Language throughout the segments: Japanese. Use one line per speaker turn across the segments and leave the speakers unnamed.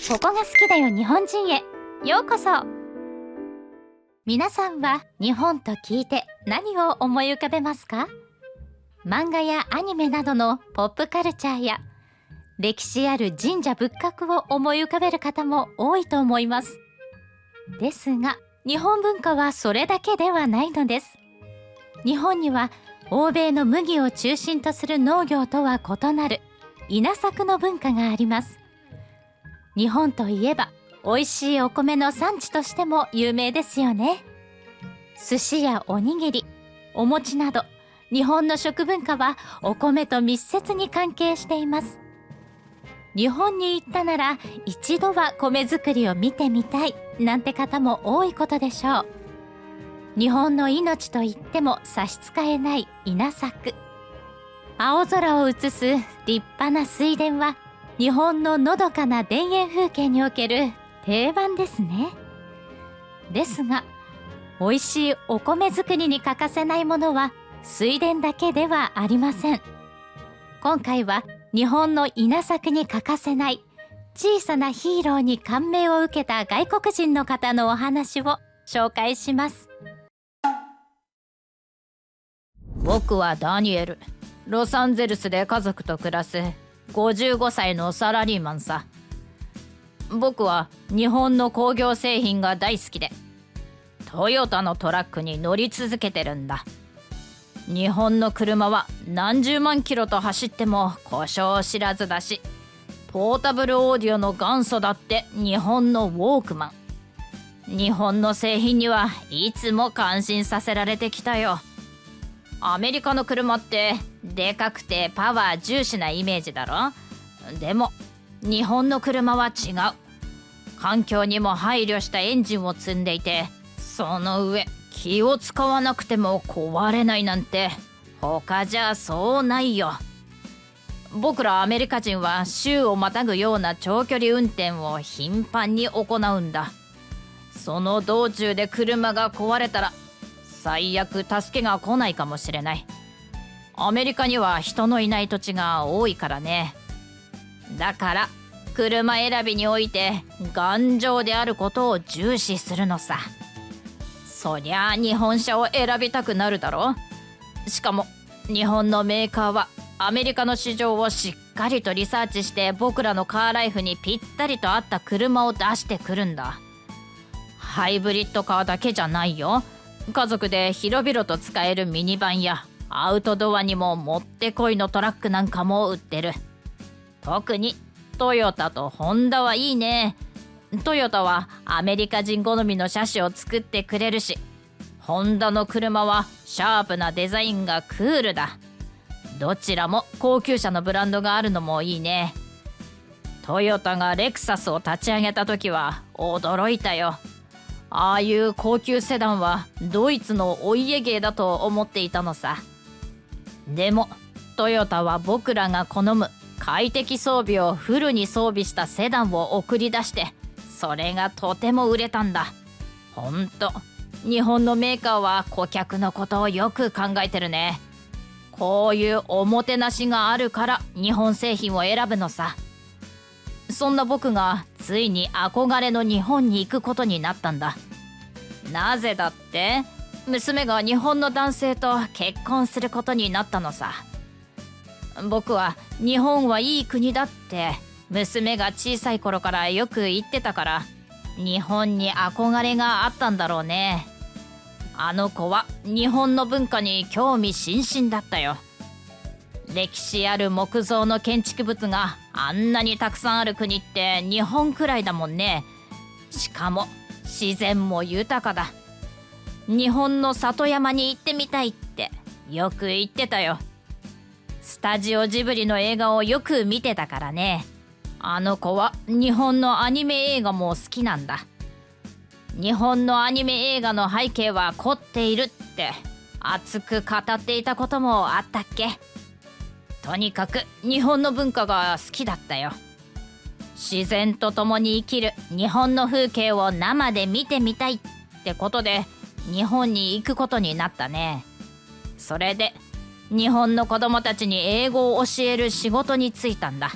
ここが好きだよ日本人へようこそ。皆さんは日本と聞いて何を思い浮かべますか？漫画やアニメなどのポップカルチャーや歴史ある神社仏閣を思い浮かべる方も多いと思います。ですが日本文化はそれだけではないのです。日本には欧米の麦を中心とする農業とは異なる稲作の文化があります。日本といえば美味しいお米の産地としても有名ですよね。寿司やおにぎり、お餅など日本の食文化はお米と密接に関係しています。日本に行ったなら一度は米作りを見てみたいなんて方も多いことでしょう。日本の命と言っても差し支えない稲作。青空を映す立派な水田は日本ののどかな田園風景における定番ですね。ですが美味しいお米作りに欠かせないものは水田だけではありません。今回は日本の稲作に欠かせない小さなヒーローに感銘を受けた外国人の方のお話を紹介します。
僕はダニエル。ロサンゼルスで家族と暮らす55歳のサラリーマンさ。僕は日本の工業製品が大好きでトヨタのトラックに乗り続けてるんだ。日本の車は何十万キロと走っても故障知らずだし、ポータブルオーディオの元祖だって日本のウォークマン。日本の製品にはいつも感心させられてきたよ。アメリカの車ってでかくてパワー重視なイメージだろ。でも日本の車は違う。環境にも配慮したエンジンを積んでいて、その上気を使わなくても壊れないなんて他じゃそうないよ。僕らアメリカ人は州をまたぐような長距離運転を頻繁に行うんだ。その道中で車が壊れたら最悪助けが来ないかもしれない。アメリカには人のいない土地が多いからね。だから車選びにおいて頑丈であることを重視するのさ。そりゃあ日本車を選びたくなるだろ。しかも日本のメーカーはアメリカの市場をしっかりとリサーチして僕らのカーライフにぴったりと合った車を出してくるんだ。ハイブリッドカーだけじゃないよ。家族で広々と使えるミニバンやアウトドアにももってこいのトラックなんかも売ってる。特にトヨタとホンダはいいね。トヨタはアメリカ人好みの車種を作ってくれるし、ホンダの車はシャープなデザインがクールだ。どちらも高級車のブランドがあるのもいいね。トヨタがレクサスを立ち上げた時は驚いたよ。ああいう高級セダンはドイツのお家芸だと思っていたのさ。でもトヨタは僕らが好む快適装備をフルに装備したセダンを送り出して、それがとても売れたんだ。ほんと日本のメーカーは顧客のことをよく考えてるね。こういうおもてなしがあるから日本製品を選ぶのさ。そんな僕がついに憧れの日本に行くことになったんだ。なぜだって、娘が日本の男性と結婚することになったのさ。僕は日本はいい国だって娘が小さい頃からよく言ってたから、日本に憧れがあったんだろうね。あの子は日本の文化に興味津々だったよ。歴史ある木造の建築物があんなにたくさんある国って日本くらいだもんね。しかも自然も豊かだ。日本の里山に行ってみたいってよく言ってたよ。スタジオジブリの映画をよく見てたからね。あの子は日本のアニメ映画も好きなんだ。日本のアニメ映画の背景は凝っているって熱く語っていたこともあったっけ。とにかく日本の文化が好きだったよ。自然と共に生きる日本の風景を生で見てみたいってことで日本に行くことになったね。それで日本の子供たちに英語を教える仕事に就いたんだ。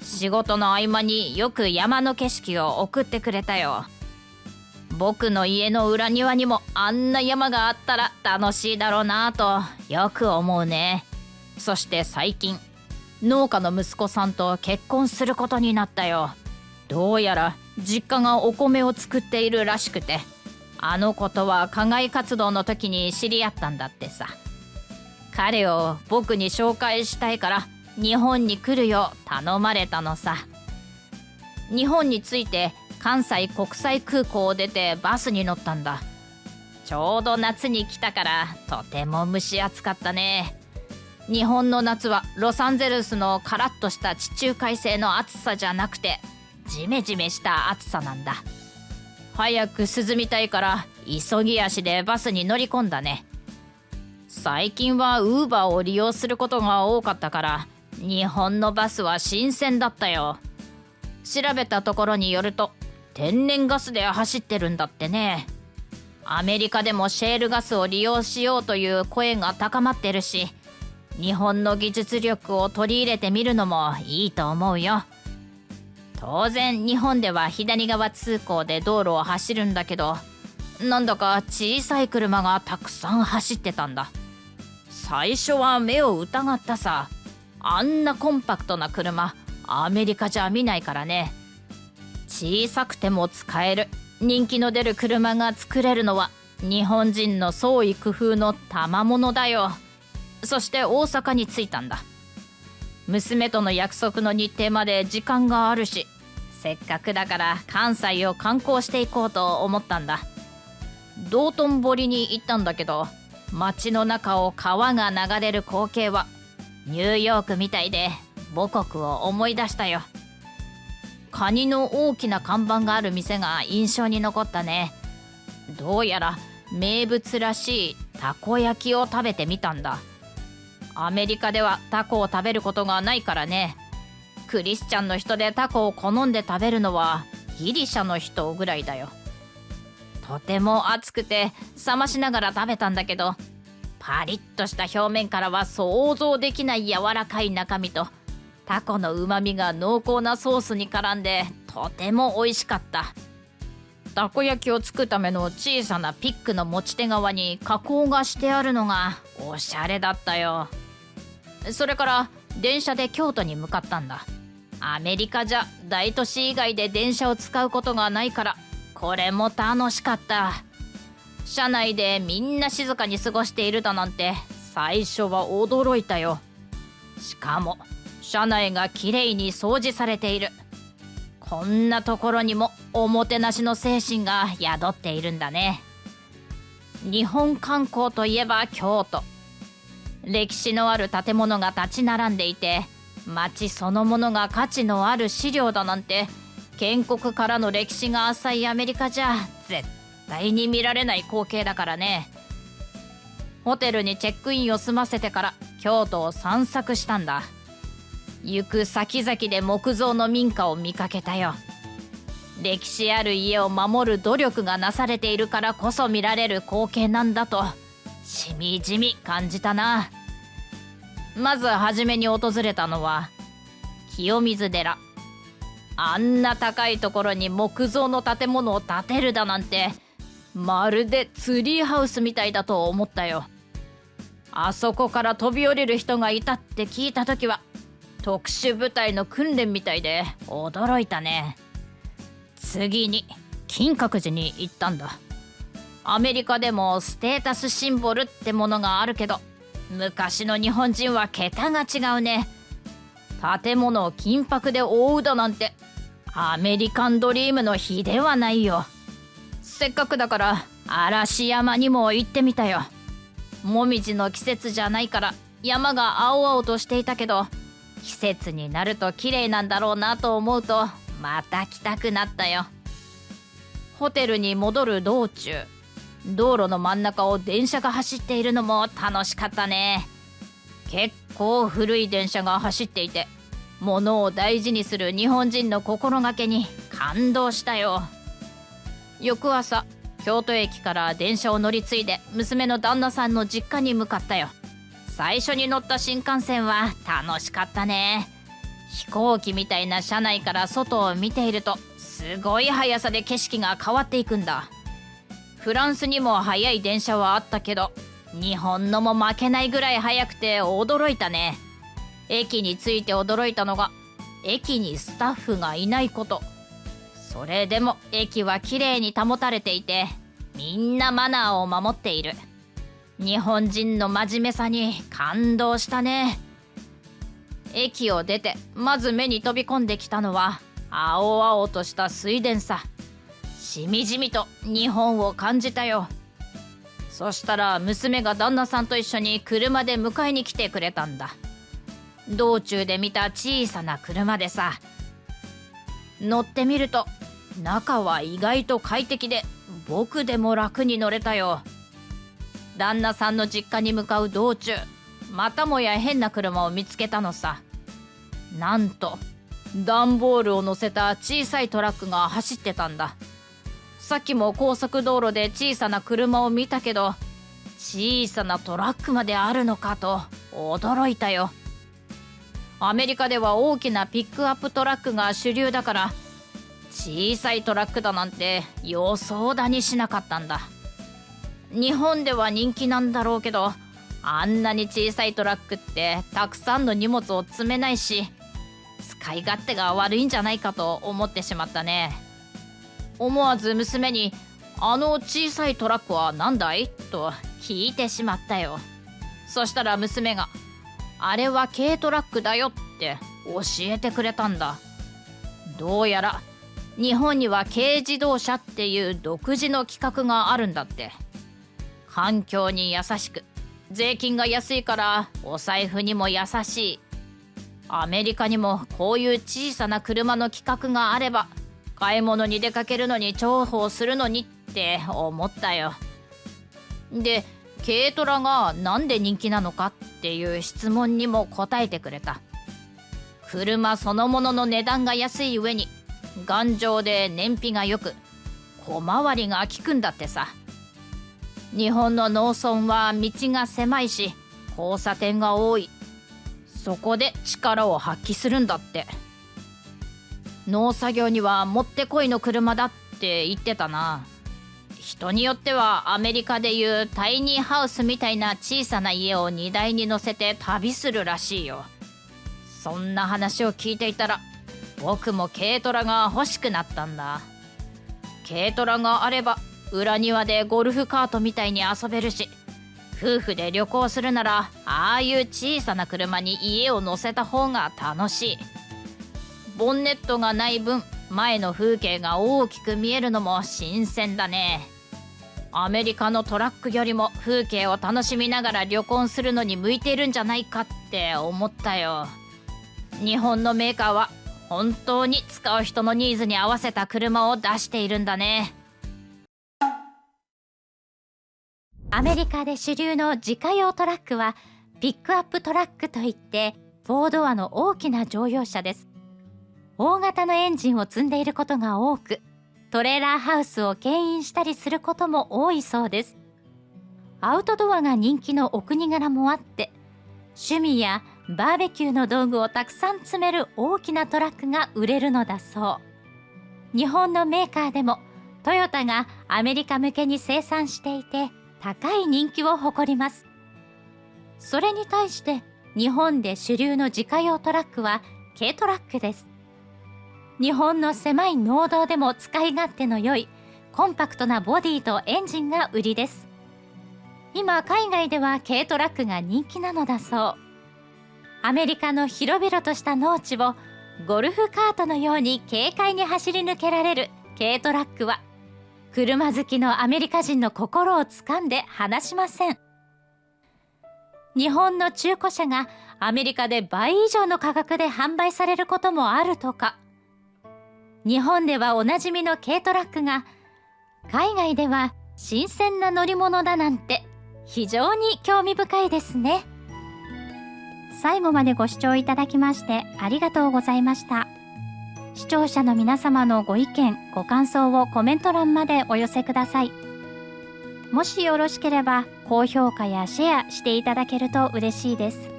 仕事の合間によく山の景色を送ってくれたよ。僕の家の裏庭にもあんな山があったら楽しいだろうなとよく思うね。そして最近農家の息子さんと結婚することになったよ。どうやら実家がお米を作っているらしくて、あの子とは課外活動の時に知り合ったんだってさ。彼を僕に紹介したいから日本に来るよう頼まれたのさ。日本に着いて関西国際空港を出てバスに乗ったんだ。ちょうど夏に来たからとても蒸し暑かったね。日本の夏はロサンゼルスのカラッとした地中海性の暑さじゃなくて、ジメジメした暑さなんだ。早く涼みたいから急ぎ足でバスに乗り込んだね。最近はウーバーを利用することが多かったから日本のバスは新鮮だったよ。調べたところによると天然ガスで走ってるんだってね。アメリカでもシェールガスを利用しようという声が高まってるし、日本の技術力を取り入れてみるのもいいと思うよ。当然日本では左側通行で道路を走るんだけど、なんだか小さい車がたくさん走ってたんだ。最初は目を疑ったさ。あんなコンパクトな車アメリカじゃ見ないからね。小さくても使える人気の出る車が作れるのは日本人の創意工夫の賜物だよ。そして大阪に着いたんだ。娘との約束の日程まで時間があるし、せっかくだから関西を観光していこうと思ったんだ。道頓堀に行ったんだけど、街の中を川が流れる光景はニューヨークみたいで母国を思い出したよ。カニの大きな看板がある店が印象に残ったね。どうやら名物らしいたこ焼きを食べてみたんだ。アメリカではタコを食べることがないからね。クリスチャンの人でタコを好んで食べるのはギリシャの人ぐらいだよ。とても熱くて冷ましながら食べたんだけど、パリッとした表面からは想像できない柔らかい中身とタコのうまみが濃厚なソースに絡んでとても美味しかった。たこ焼きを作るための小さなピックの持ち手側に加工がしてあるのがおしゃれだったよ。それから電車で京都に向かったんだ。アメリカじゃ大都市以外で電車を使うことがないからこれも楽しかった。車内でみんな静かに過ごしているだなんて最初は驚いたよ。しかも車内がきれいに掃除されている。こんなところにもおもてなしの精神が宿っているんだね。日本観光といえば京都。歴史のある建物が立ち並んでいて、街そのものが価値のある資料だなんて、建国からの歴史が浅いアメリカじゃ絶対に見られない光景だからね。ホテルにチェックインを済ませてから京都を散策したんだ。行く先々で木造の民家を見かけたよ。歴史ある家を守る努力がなされているからこそ見られる光景なんだとしみじみ感じたな。まず初めに訪れたのは清水寺。あんな高いところに木造の建物を建てるだなんて、まるでツリーハウスみたいだと思ったよ。あそこから飛び降りる人がいたって聞いた時は特殊部隊の訓練みたいで驚いたね。次に金閣寺に行ったんだ。アメリカでもステータスシンボルってものがあるけど、昔の日本人は桁が違うね。建物を金箔で覆うだなんてアメリカンドリームの比ではないよ。せっかくだから嵐山にも行ってみたよ。もみじの季節じゃないから山が青々としていたけど、季節になると綺麗なんだろうなと思うとまた来たくなったよ。ホテルに戻る道中、道路の真ん中を電車が走っているのも楽しかったね。結構古い電車が走っていて、物を大事にする日本人の心がけに感動したよ。翌朝、京都駅から電車を乗り継いで娘の旦那さんの実家に向かったよ。最初に乗った新幹線は楽しかったね。飛行機みたいな車内から外を見ているとすごい速さで景色が変わっていくんだ。フランスにも速い電車はあったけど、日本のも負けないぐらい速くて驚いたね。駅に着いて驚いたのが、駅にスタッフがいないこと。それでも駅はきれいに保たれていて、みんなマナーを守っている。日本人の真面目さに感動したね。駅を出てまず目に飛び込んできたのは青々とした水田さ。しみじみと日本を感じたよ。そしたら娘が旦那さんと一緒に車で迎えに来てくれたんだ。道中で見た小さな車でさ、乗ってみると中は意外と快適で、僕でも楽に乗れたよ。旦那さんの実家に向かう道中、またもや変な車を見つけたのさ。なんと段ボールを乗せた小さいトラックが走ってたんだ。さっきも高速道路で小さな車を見たけど、小さなトラックまであるのかと驚いたよ。アメリカでは大きなピックアップトラックが主流だから、小さいトラックだなんて予想だにしなかったんだ。日本では人気なんだろうけど、あんなに小さいトラックってたくさんの荷物を積めないし、使い勝手が悪いんじゃないかと思ってしまったね。思わず娘にあの小さいトラックは何だいと聞いてしまったよ。そしたら娘があれは軽トラックだよって教えてくれたんだ。どうやら日本には軽自動車っていう独自の規格があるんだって。環境に優しく、税金が安いからお財布にも優しい。アメリカにもこういう小さな車の規格があれば、買い物に出かけるのに重宝するのにって思ったよ。で、軽トラがなんで人気なのかっていう質問にも答えてくれた。車そのものの値段が安い上に、頑丈で燃費が良く、小回りが利くんだってさ。日本の農村は道が狭いし、交差点が多い。そこで力を発揮するんだって。農作業にはもってこいの車だって言ってたな。人によってはアメリカでいうタイニーハウスみたいな小さな家を荷台に乗せて旅するらしいよ。そんな話を聞いていたら、僕も軽トラが欲しくなったんだ。軽トラがあれば裏庭でゴルフカートみたいに遊べるし、夫婦で旅行するならああいう小さな車に家を乗せた方が楽しい。ボンネットがない分、前の風景が大きく見えるのも新鮮だね。アメリカのトラックよりも風景を楽しみながら旅行するのに向いているんじゃないかって思ったよ。日本のメーカーは本当に使う人のニーズに合わせた車を出しているんだね。
アメリカで主流の自家用トラックはピックアップトラックといって、4ドアの大きな乗用車です。大型のエンジンを積んでいることが多く、トレーラーハウスを牽引したりすることも多いそうです。アウトドアが人気のお国柄もあって、趣味やバーベキューの道具をたくさん積める大きなトラックが売れるのだそう。日本のメーカーでもトヨタがアメリカ向けに生産していて、高い人気を誇ります。それに対して日本で主流の自家用トラックは軽トラックです。日本の狭い農道でも使い勝手の良いコンパクトなボディとエンジンが売りです。今海外では軽トラックが人気なのだそう。アメリカの広々とした農地をゴルフカートのように軽快に走り抜けられる軽トラックは、車好きのアメリカ人の心をつかんで離しません。日本の中古車がアメリカで倍以上の価格で販売されることもあるとか。日本ではおなじみの軽トラックが海外では新鮮な乗り物だなんて、非常に興味深いですね。最後までご視聴いただきましてありがとうございました。視聴者の皆様のご意見ご感想をコメント欄までお寄せください。もしよろしければ高評価やシェアしていただけると嬉しいです。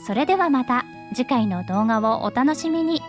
それではまた次回の動画をお楽しみに。